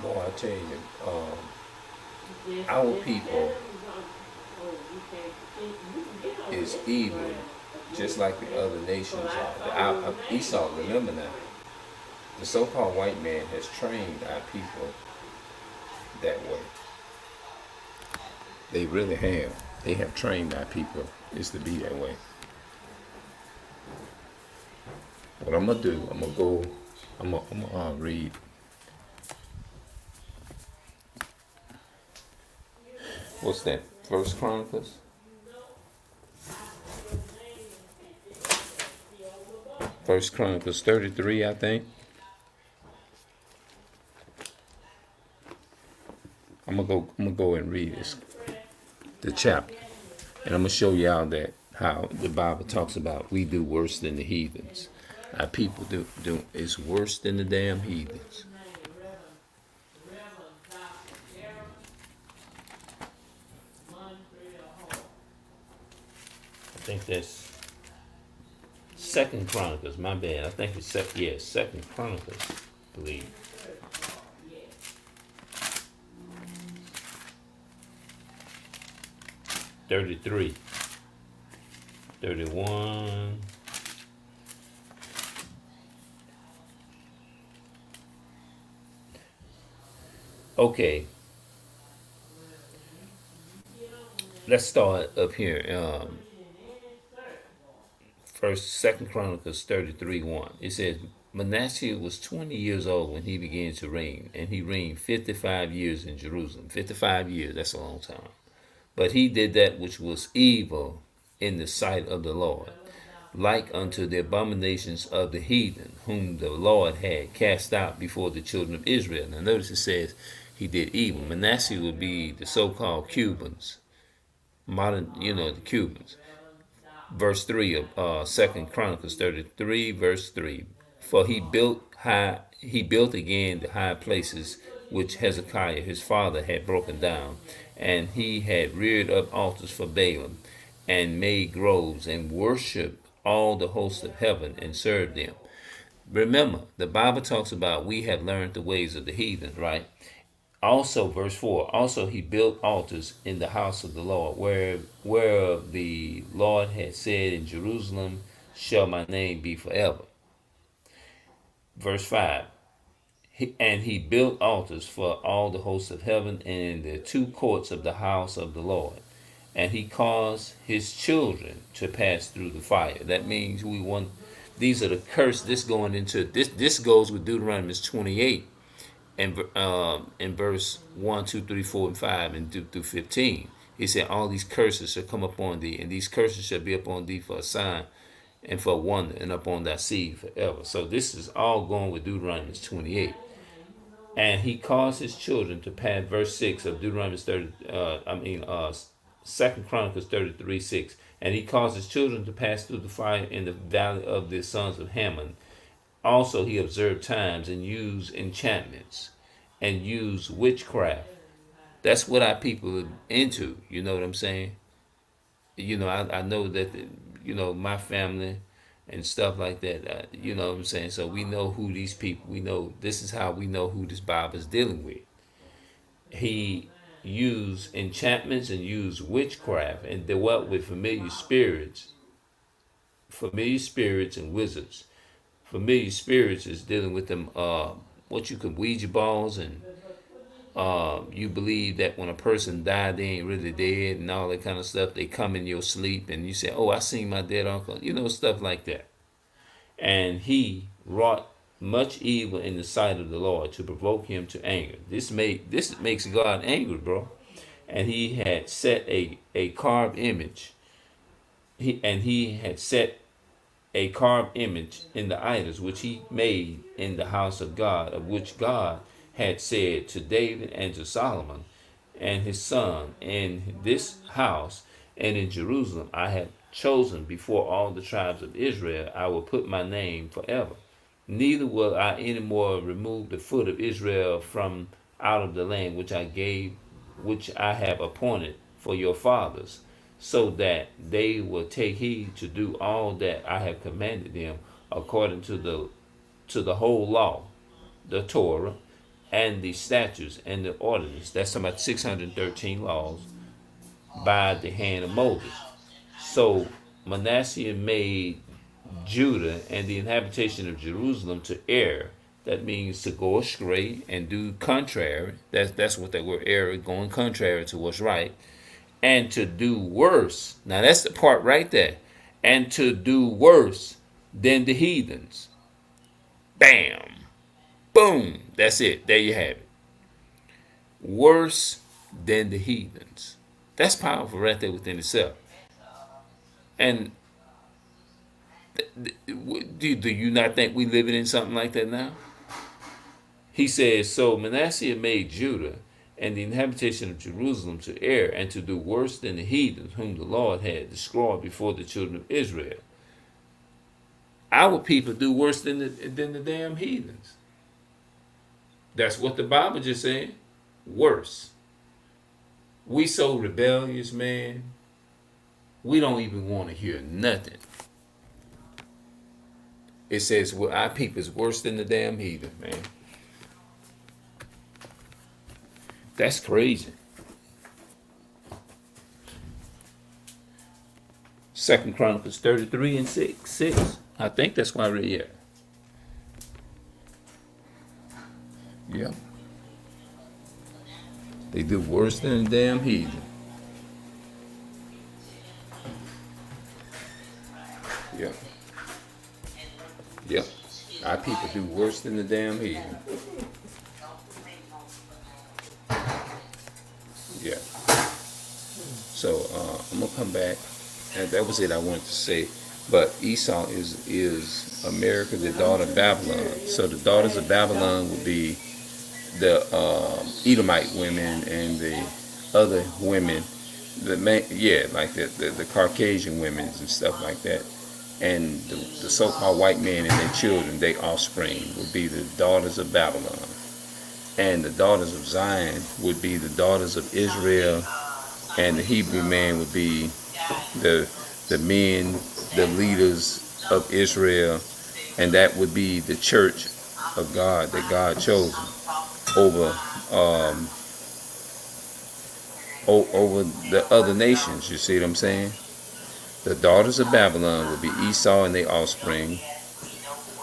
Boy, I tell you, our people is evil, just like the other nations are. Esau, remember now, the so-called white man has trained our people that way. They really have. They have trained our people is to be that way. What I'm gonna do, I'm gonna go, I'm gonna read. What's that? First Chronicles. First Chronicles 33, I think. I'm gonna go and read this, the chapter, and I'm gonna show y'all that how the Bible talks about we do worse than the heathens. Our people do is worse than the damn heathens. I think that's Second Chronicles. My bad. I think it's Second Chronicles. I believe 33, 31. Okay, let's start up here. Second Chronicles 33:1. It says Manasseh was 20 years old when he began to reign, and he reigned 55 years in Jerusalem. 55 years, that's a long time. But he did that which was evil in the sight of the Lord, like unto the abominations of the heathen, whom the Lord had cast out before the children of Israel. Now notice it says he did evil. Manasseh would be the so-called Cubans, modern, the Cubans. Verse 3 of 2nd Chronicles 33, verse 3. For he built again the high places which Hezekiah his father had broken down, and he had reared up altars for Baalim, and made groves, and worshipped all the hosts of heaven, and served them. Remember, the Bible talks about we have learned the ways of the heathen, right? Also, verse 4, also he built altars in the house of the Lord, where the Lord had said, in Jerusalem shall my name be forever. Verse 5, and he built altars for all the hosts of heaven in the two courts of the house of the Lord. And he caused his children to pass through the fire. That means these are the curse. This goes with Deuteronomy 28 and in verse 1, 2, 3, 4, and 5 and through 15. He said, all these curses shall come upon thee, and these curses shall be upon thee for a sign and for a wonder, and upon thy seed forever. So this is all going with Deuteronomy 28. And he caused his children to pass, verse 6 of Deuteronomy 2nd Chronicles 33, 6. And he caused his children to pass through the fire in the valley of the sons of Hammon. Also he observed times and used enchantments and used witchcraft. That's what our people are into. You know what I'm saying? I know that, my family and stuff like that. You know what I'm saying? So we know who these people, we know, this is how we know who this Bible is dealing with. He used enchantments and used witchcraft and dealt with familiar spirits and wizards. Familiar spirits is dealing with them, what you could Ouija balls, and you believe that when a person died, they ain't really dead and all that kind of stuff. They come in your sleep and you say, "Oh, I seen my dead uncle," stuff like that. And he wrought much evil in the sight of the Lord to provoke him to anger. This makes God angry, bro. And he had set a carved image. He had set a carved image in the idols which he made in the house of God, of which God had said to David and to Solomon and his son, in this house and in Jerusalem I have chosen before all the tribes of Israel, I will put my name forever. Neither will I any more remove the foot of Israel from out of the land which I have appointed for your fathers, so that they will take heed to do all that I have commanded them according to the whole law, the Torah, and the statutes and the ordinances. That's about 613 laws by the hand of Moses. So Manasseh made Judah and the inhabitation of Jerusalem to err. That means to go astray and do contrary. That's what that word err, going contrary to what's right, and to do worse. Now that's the part right there. And to do worse than the heathens. Bam. Boom. That's it. There you have it. Worse than the heathens. That's powerful right there within itself. And do you not think we living in something like that now? He says, so Manasseh made Judah and the inhabitation of Jerusalem to err and to do worse than the heathens whom the Lord had destroyed before the children of Israel. Our people do worse than the damn heathens. That's what the Bible just said. Worse. We so rebellious, man. We don't even want to hear nothing. It says, well, our people is worse than the damn heathen, man. That's crazy. 2 Chronicles 33 and 6. I think that's why I read here. Yeah. They do worse than the damn heathen. Yeah. Yep. Our people do worse than the damn heathen. Yeah. So I'm gonna come back, and that was it I wanted to say. But Esau is America, the daughter of Babylon. So the daughters of Babylon would be the Edomite women and the other women, like the Caucasian women and stuff like that. And the so-called white men and their children, their offspring, would be the daughters of Babylon. And the daughters of Zion would be the daughters of Israel, and the Hebrew man would be the men, the leaders of Israel, and that would be the church of God that God chose over over the other nations. You see what I'm saying? The daughters of Babylon would be Esau and their offspring,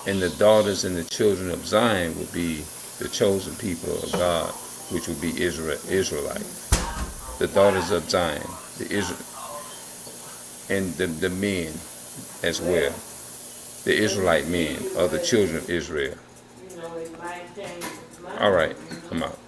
and the daughters and the children of Zion would be the chosen people of God, which would be Israelite. The daughters of Zion, and the men as well. The Israelite men are the children of Israel. All right, I'm out.